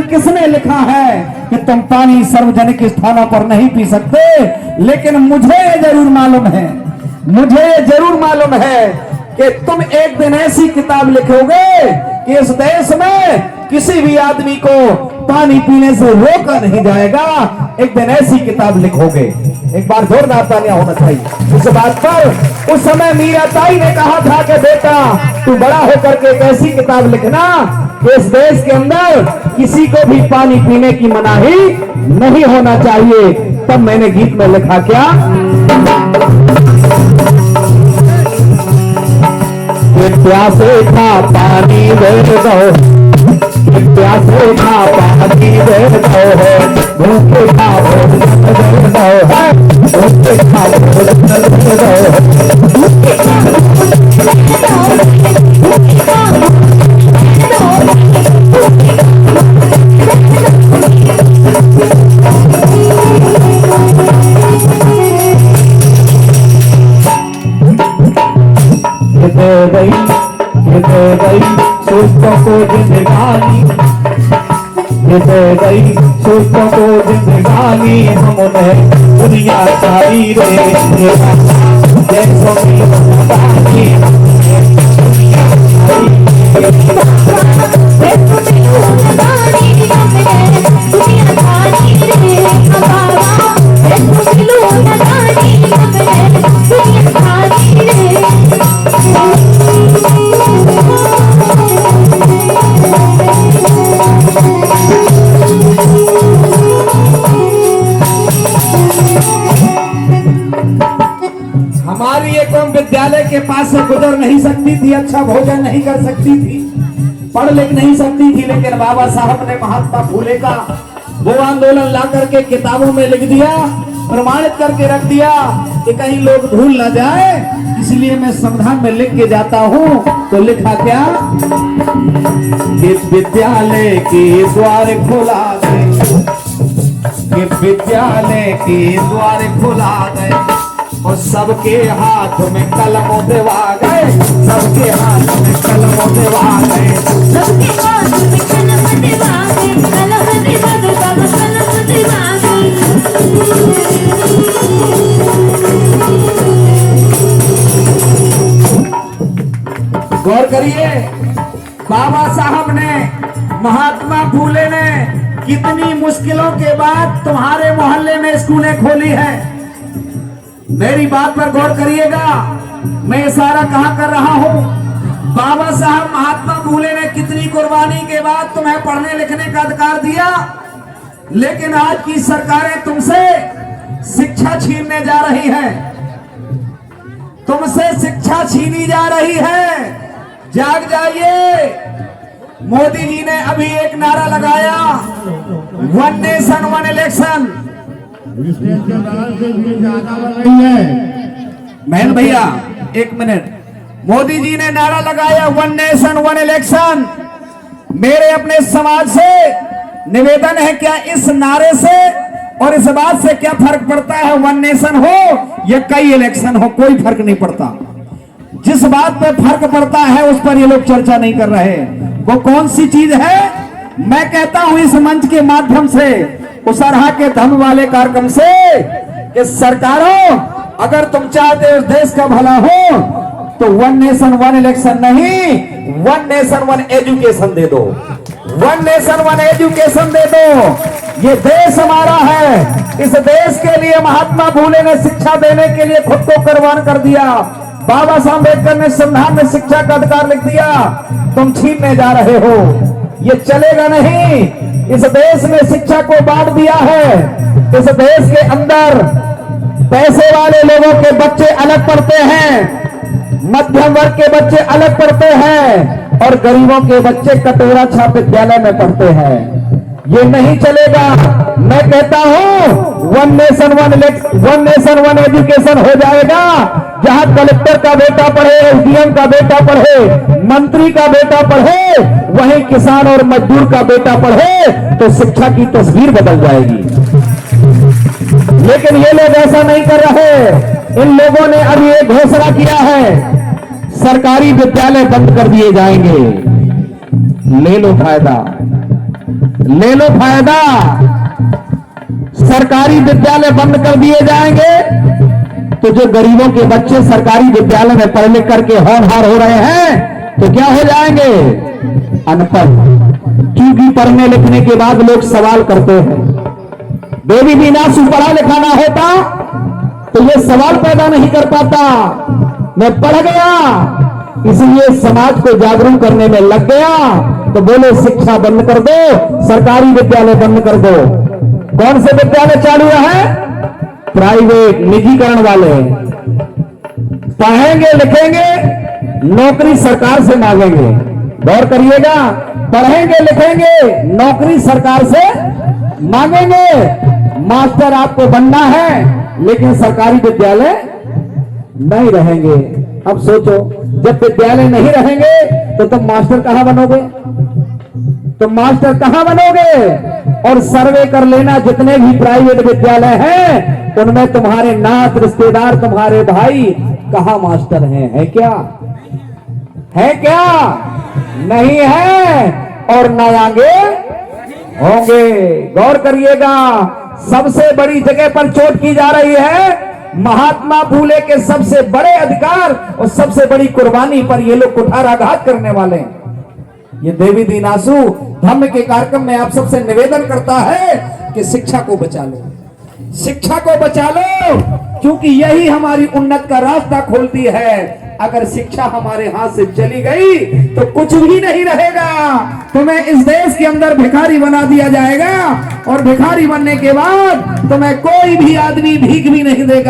किसने लिखा है कि तुम पानी सार्वजनिक स्थानों पर नहीं पी सकते, लेकिन मुझे जरूर मालूम है, मुझे जरूर मालूम है कि तुम एक दिन ऐसी किताब लिखोगे कि इस देश में किसी भी आदमी को पानी पीने से रोका नहीं जाएगा। एक दिन ऐसी किताब लिखोगे। एक बार जोरदार तालियां होना चाहिए इस बात पर। उस समय मीरा ताई ने कहा था कि बेटा तू बड़ा होकर के एक ऐसी किताब लिखना कि इस देश के अंदर किसी को भी पानी पीने की मनाही नहीं होना चाहिए। तब मैंने गीत में लिखा क्या, प्यासे था पानी दे दो, प्यासे था पानी दे दो, भूखे था भोजन दे दो, भूखे था भोजन दे दो। सोचों को जिंदगानी, दे गई सोचों को जिंदगानी, हमने दुनिया सारी रे जैसों की जिंदगानी, दुनिया हमारी एक विद्यालय के पास से गुजर नहीं सकती थी, अच्छा भोजन नहीं कर सकती थी, पढ़ लिख नहीं सकती थी, लेकिन बाबा साहब ने महात्मा फूले का वो आंदोलन ला करके किताबों में लिख दिया, प्रमाणित करके रख दिया कि कहीं लोग भूल ना जाए, इसलिए मैं संविधान में लिख के जाता हूँ। तो लिखा क्या, कि विद्यालय के द्वार खुला गए, कि विद्यालय के द्वार खुला गए और सबके हाथ में कलम देवा गए, सबके हाथ में कलम देवा गए, सबके हाथ में कलम देवा गए, कलम देवा गए, कलम देवा गए। गौर करिए, बाबा साहब ने, महात्मा फूले ने कितनी मुश्किलों के बाद तुम्हारे मोहल्ले में स्कूलें खोली है। मेरी बात पर गौर करिएगा, मैं इशारा कहां कर रहा हूं। बाबा साहब महात्मा फूले ने कितनी कुर्बानी के बाद तुम्हें पढ़ने लिखने का अधिकार दिया, लेकिन आज की सरकारें तुमसे शिक्षा छीनने जा रही है, तुमसे शिक्षा छीनी जा रही है। जाग जाइए। मोदी जी ने अभी एक नारा लगाया, वन नेशन वन इलेक्शन। महल भैया एक मिनट, मोदी जी ने नारा लगाया वन नेशन वन इलेक्शन। मेरे अपने समाज से निवेदन है, क्या इस नारे से और इस बात से क्या फर्क पड़ता है? वन नेशन हो या कई इलेक्शन हो, कोई फर्क नहीं पड़ता। जिस बात पे फर्क पड़ता है उस पर ये लोग चर्चा नहीं कर रहे। वो कौन सी चीज है? मैं कहता हूं इस मंच के माध्यम से, उसरहा के धर्म वाले कार्यक्रम से, कि सरकारों अगर तुम चाहते हो देश का भला हो तो वन नेशन वन इलेक्शन नहीं, वन नेशन वन एजुकेशन दे दो, वन नेशन वन एजुकेशन दे दो। ये देश हमारा है, इस देश के लिए महात्मा फूले ने शिक्षा देने के लिए खुद को कुर्बान कर दिया। बाबा साहब अम्बेडकर ने संविधान में शिक्षा का अधिकार लिख दिया, तुम छीनने जा रहे हो। ये चलेगा नहीं। इस देश में शिक्षा को बांट दिया है। इस देश के अंदर पैसे वाले लोगों के बच्चे अलग पढ़ते हैं, मध्यम वर्ग के बच्चे अलग पढ़ते हैं और गरीबों के बच्चे कटोरा छाप विद्यालय में पढ़ते हैं। ये नहीं चलेगा। मैं कहता हूं वन नेशन वन एजुकेशन हो जाएगा, जहां कलेक्टर का बेटा पढ़े, एसडीएम का बेटा पढ़े, मंत्री का बेटा पढ़े, वहीं किसान और मजदूर का बेटा पढ़े, तो शिक्षा की तस्वीर बदल जाएगी। लेकिन ये लोग ऐसा नहीं कर रहे। इन लोगों ने अभी एक घोषणा किया है, सरकारी विद्यालय बंद कर दिए जाएंगे। ले लो फायदा। ले लो फायदा। सरकारी विद्यालय बंद कर दिए जाएंगे तो जो गरीबों के बच्चे सरकारी विद्यालय में पढ़ लिख करके होनहार हो रहे हैं तो क्या हो जाएंगे? अनपढ़। क्योंकि पढ़ने लिखने के बाद लोग सवाल करते हैं। देवी दीनासु पढ़ा लिखा ना होता तो ये सवाल पैदा नहीं कर पाता। मैं पढ़ गया इसलिए समाज को जागरूक करने में लग गया, तो बोले शिक्षा बंद कर दो, सरकारी विद्यालय बंद कर दो। कौन से विद्यालय चालू है? प्राइवेट, निजीकरण वाले। पढ़ेंगे लिखेंगे, नौकरी सरकार से मांगेंगे। गौर करिएगा, पढ़ेंगे लिखेंगे, नौकरी सरकार से मांगेंगे। मास्टर आपको बनना है लेकिन सरकारी विद्यालय नहीं रहेंगे। अब सोचो, जब विद्यालय नहीं रहेंगे तो तुम मास्टर कहां बनोगे? तुम मास्टर कहां बनोगे? और सर्वे कर लेना, जितने भी प्राइवेट विद्यालय हैं उनमें तुम्हारे नात रिश्तेदार, तुम्हारे भाई कहां मास्टर हैं? है क्या? है क्या? नहीं है और न आगे होंगे। गौर करिएगा, सबसे बड़ी जगह पर चोट की जा रही है महात्मा फूले के सबसे बड़े अधिकार और सबसे बड़ी कुर्बानी पर ये लोग कुठाराघात करने वाले हैं। ये देवी दीनासु धम्म के कार्यक्रम में आप सबसे निवेदन करता है कि शिक्षा को बचा लो, शिक्षा को बचा लो, क्योंकि यही हमारी उन्नत का रास्ता खोलती है। अगर शिक्षा हमारे हाथ से चली गई तो कुछ भी नहीं रहेगा। तुम्हें इस देश के अंदर भिखारी बना दिया जाएगा और भिखारी बनने के बाद तुम्हें कोई भी आदमी भीख भी नहीं देगा।